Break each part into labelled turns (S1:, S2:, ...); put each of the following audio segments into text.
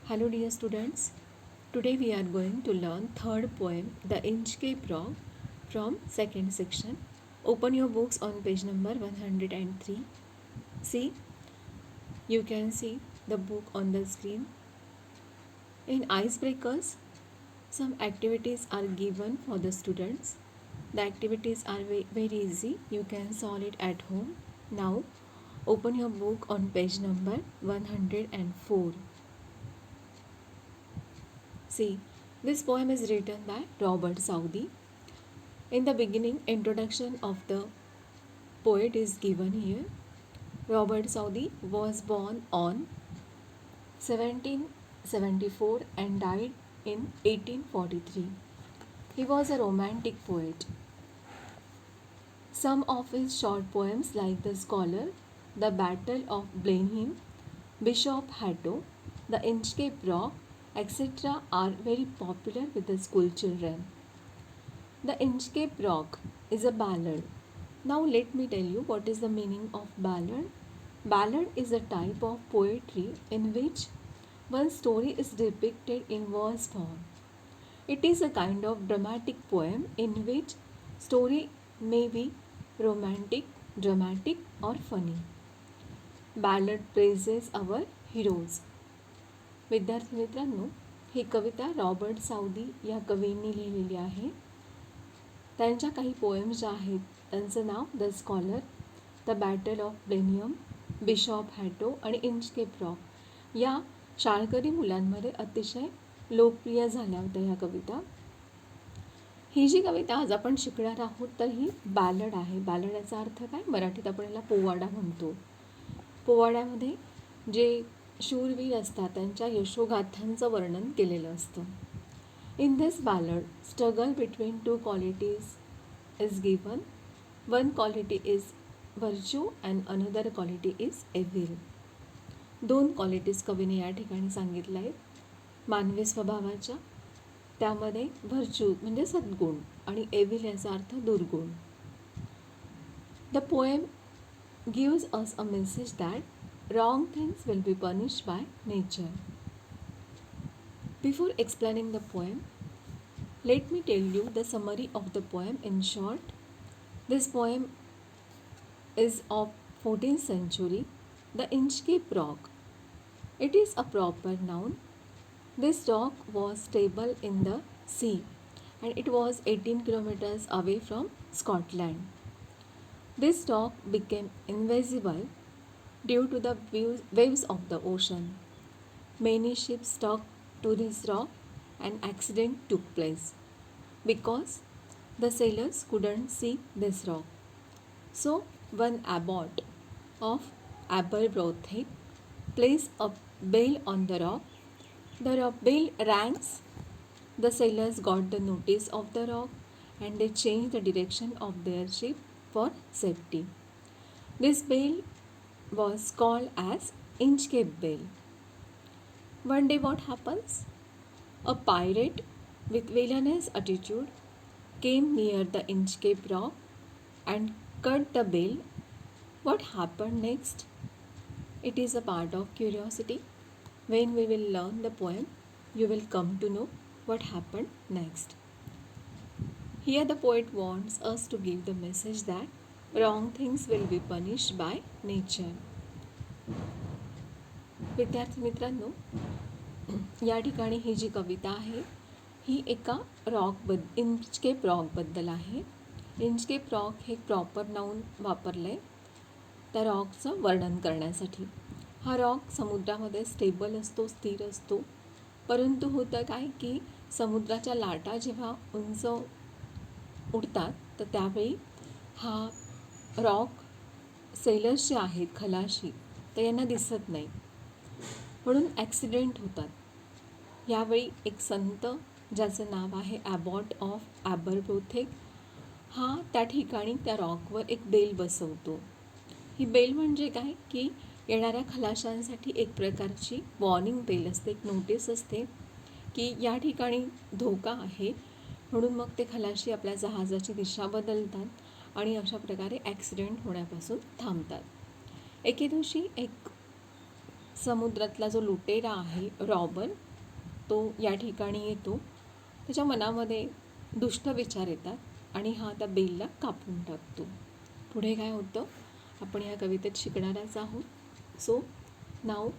S1: Hello dear students. Today we are going to learn third poem The Inchcape Rock from second section. Open your books on page number 103. See, you can see the book on the screen. In icebreakers, some activities are given for the students. The activities are very easy. You can solve it at home. Now, open your book on page number 104. See, this poem is written by Robert Southey. In the beginning, introduction of the poet is given here. Robert Southey was born on 1774 and died in 1843. He was a romantic poet. Some of his short poems like The Scholar, The Battle of Blenheim, Bishop Hatto, The Inchcape Rock, etc. are very popular with the school children. The Inchcape Rock is a ballad. Now let me tell you what is the meaning of ballad. Ballad is a type of poetry in which one story is depicted in verse form. It is a kind of dramatic poem in which story may be romantic, dramatic or funny. Ballad praises our heroes. विद्यार्थी मित्रांनो, ही कविता Robert Saudi या कवींनी लिहिलेली आहे. त्यांच्या काही poems ज्या आहेत त्यांचं नाव the scholar, the battle of Blenheim, bishop Hatto आणि इंचकेप रॉक या शाळकरी मुलांमध्ये अतिशय लोकप्रिय झाल्या होत्या ह्या कविता. ही जी कविता आज आपण शिकणार आहोत तर ही बॅलड आहे. बॅलड याचा अर्थ काय? मराठीत आपण याला पोवाडा म्हणतो. पोवाड्यामध्ये जे शूरवीर असतात त्यांच्या यशोगाथांचं वर्णन केलेलं असतं. In this ballad, struggle between two qualities is given. One quality is virtue and another quality is evil. दोन क्वालिटीज कवीने या ठिकाणी सांगितल्या आहेत मानवी स्वभावाच्या. त्यामध्ये व्हर्च्यू म्हणजे सद्गुण आणि एव्हिल याचा अर्थ दुर्गुण. The poem gives us a message that wrong things will be punished by nature. Before explaining the poem, let me tell you the summary of the poem in short. This poem is of 14th century. The Inchcape Rock. It is a proper noun. This rock was stable in the sea and it was 18 kilometers away from Scotland. This rock became invisible due to the waves of the ocean. Many ships stuck to this rock and accident took place because the sailors couldn't see this rock. So one abbot of Aberbrothick placed a bell on the rock. The bell rings. The sailors got the notice of the rock and they changed the direction of their ship for safety. This bell was called as Inchcape Bell. One day what happens? A pirate with villainous attitude came near the Inchcape Rock and cut the bell. What happened next? It is a part of curiosity. When we will learn the poem, you will come to know what happened next. Here the poet wants us to give the message that wrong things will be punished by nature. विद्यार्थी मित्रांनो, या ठिकाणी ही जी कविता आहे ही एका Inchcape रॉकबद्दल आहे. Inchcape rock हे proper noun वापरलं आहे त्या रॉकचं वर्णन करण्यासाठी. हा रॉक समुद्रामध्ये स्टेबल असतो, स्थिर असतो. परंतु होतं काय की समुद्राच्या लाटा जेव्हा उंच उडतात तर त्यावेळी हा रॉक सेलर्स जे आहेत खलाशी तर यांना दिसत नाही म्हणून ॲक्सिडेंट होतात. यावेळी एक संत ज्याचं नाव आहे ॲबॉट ऑफ ॲबरब्रोथिक हा त्या ठिकाणी त्या रॉकवर एक बेल बसवतो. ही बेल म्हणजे काय की येणाऱ्या खलाशांसाठी एक प्रकारची वॉर्निंग बेल असते, एक नोटीस असते की या ठिकाणी धोका आहे. म्हणून मग ते खलाशी आपल्या जहाजाची दिशा बदलतात आणि अशा प्रकारे ॲक्सिडेंट होण्यापासून थांबतात. एके दिवशी एक समुद्रातला जो लुटेरा आहे रॉबर, तो या ठिकाणी येतो. त्याच्या मनामध्ये दुष्ट विचार येतात आणि हा त्या बेलला कापून टाकतो. पुढे काय होतं आपण या कवितेत शिकणारच आहोत. So now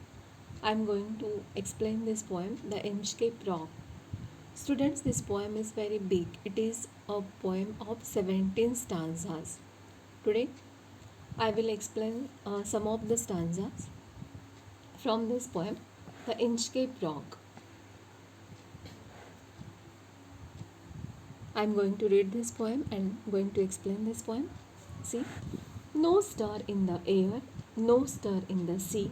S1: I am going to explain this poem, the Inchcape Rock. Students, this poem is very big. It is a poem of 17 stanzas. Today, I will explain some of the stanzas from this poem, The Inchcape Rock. I am going to read this poem and going to explain this poem. See, no star in the air, no star in the sea.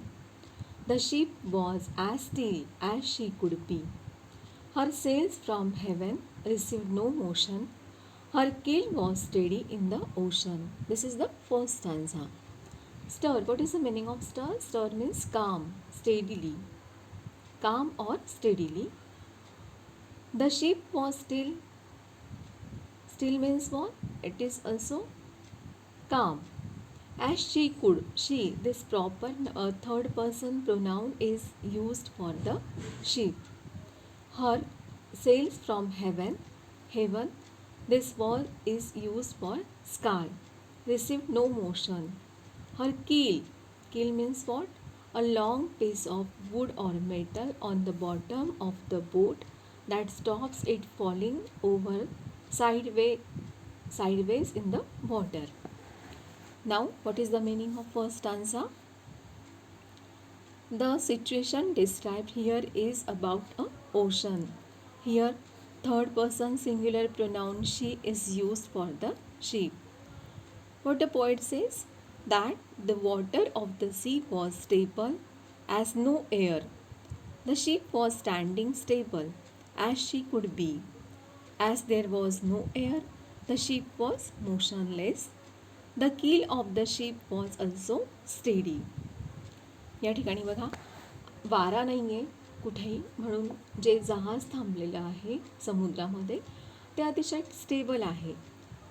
S1: The ship was as still as she could be. Her sails from heaven received no motion. Her keel was steady in the ocean. This is the first stanza. Stir. What is the meaning of stir? Stir means calm, steadily. Calm or steadily. The ship was still. Still means what? It is also calm. As she could. She. This proper third person pronoun is used for the ship. Her sails from heaven. Heaven. This word is used for sky. Received no motion. Her keel. Keel means what? A long piece of wood or metal on the bottom of the boat that stops it falling over sideways in the water. Now, what is the meaning of first stanza? The situation described here is about a ocean. Here, third person singular pronoun she is used for the ship. What the poet says? That the water of the sea was stable as no air. The ship was standing stable as she could be. As there was no air, the ship was motionless. The keel of the ship was also steady. या ठिकाणी बघा वारा नाही आहे कुठेही, म्हणून जे जहाज थांबलेलं आहे समुद्रामध्ये ते अतिशय स्टेबल आहे.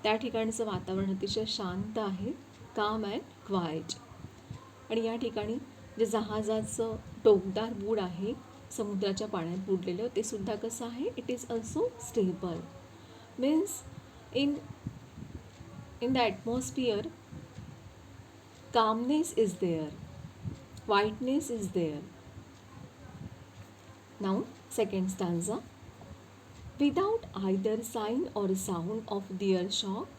S1: त्या ठिकाणचं वातावरण अतिशय शांत आहे, काम अँड क्वाइट. आणि या ठिकाणी जे जहाजाचं टोकदार बूड आहे समुद्राच्या पाण्यात बुडलेलं ते सुद्धा कसं आहे? It is also stable. Means in the atmosphere calmness is there, whiteness is there. Now, second stanza. Without either sign or sound of their shock,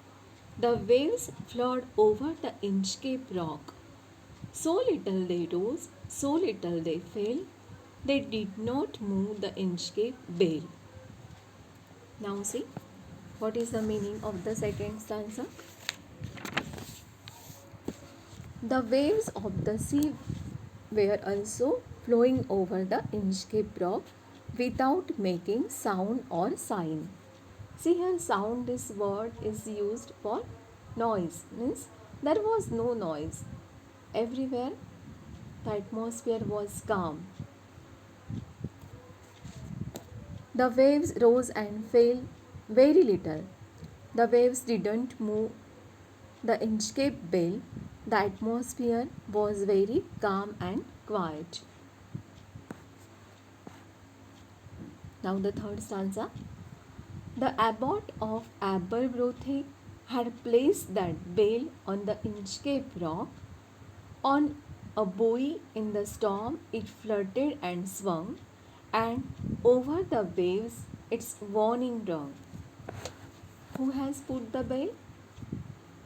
S1: the waves flood over the Inchcape rock. So little they rose, so little they fell, they did not move the Inchcape bale. Now see, what is the meaning of the second stanza? The waves of the sea were also flowing over the Inchcape rock without making sound or sign. See here, sound, this word is used for noise. Means there was no noise. Everywhere the atmosphere was calm. The waves rose and fell very little. The waves didn't move the Inchcape bale. The atmosphere was very calm and quiet. Now the third stanza. The abbot of Aberbrothick had placed that bale on the Inchcape rock. On a buoy in the storm it fluttered and swung, and over the waves its warning rung. Who has put the bale?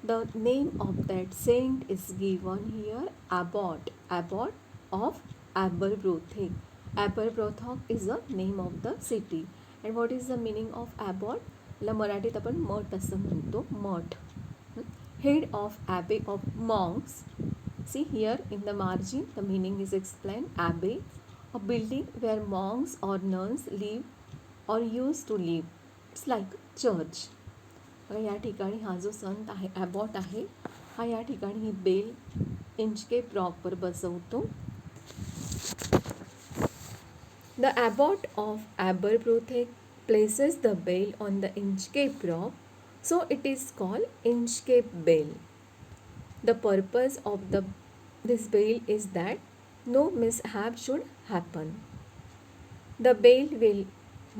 S1: The name of that saint is given here, Abbot. Abbot of Aberbrothick. Aberbrothick is the name of the city. And what is the meaning of Abbot? ला मराठीत आपण मठ असं म्हणतो, मठ. Head of abbey of monks. See here in the margin the meaning is explained. Abbey, a building where monks or nuns live or used to live. It's like church. या ठिकाणी हा जो संत आहे ॲबॉट आहे, हा या ठिकाणी ही बेल इंचकेप रॉकवर बसवतो. The abbot of Aberbrothick places the bale on the Inchcape rock, so it is called Inchcape bale. The purpose of this bale is that no mishap should happen. The bell will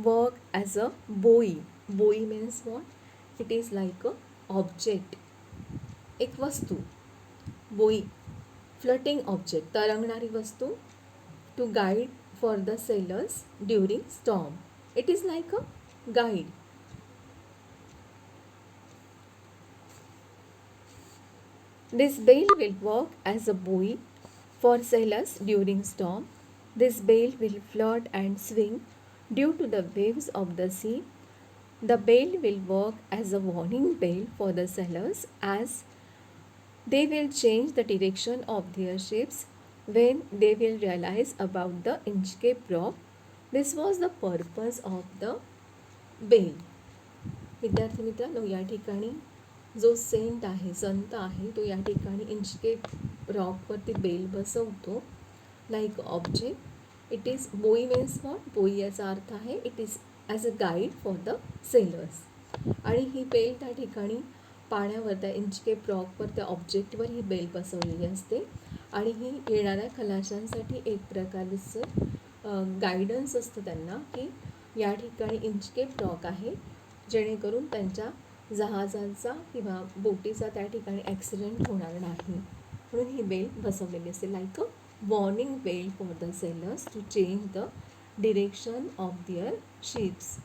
S1: work as a buoy. Buoy means what? It is like a object, एक वस्तू. Buoy, floating object, तरंगणारी वस्तू, to guide for the sailors during storm. It is like a guide. This bell will work as a buoy for sailors during storm. This bell will float and swing due to the waves of the sea. The bell will work as a warning bell for the sailors as they will change the direction of their ships when they will realize about the Inchcape Rock. This was the purpose of the bell. विद्यार्थी मित्रांनो, या ठिकाणी जो Saint आहे, संत आहे, तो या ठिकाणी इंचकेप रॉकवरती बेल बसवतो लाईक ऑब्जेक्ट. इट इज बोई मीन्स वॉट? बोई याचा अर्थ आहे it is as a guide for the sellers. आणि ही बेल त्या ठिकाणी पाण्यावर, त्या इंचकेप रॉकवर, त्या ऑब्जेक्टवर ही बेल बसवलेली असते आणि ही येणाऱ्या खलाशांसाठी एक प्रकारचं गायडन्स असतं त्यांना की या ठिकाणी इंचकेप रॉक आहे, जेणेकरून त्यांच्या जहाजांचा किंवा बोटीचा त्या ठिकाणी ॲक्सिडेंट होणार नाही, म्हणून ही बेल बसवलेली असते like a warning bell for the sailors to change the direction of their ships.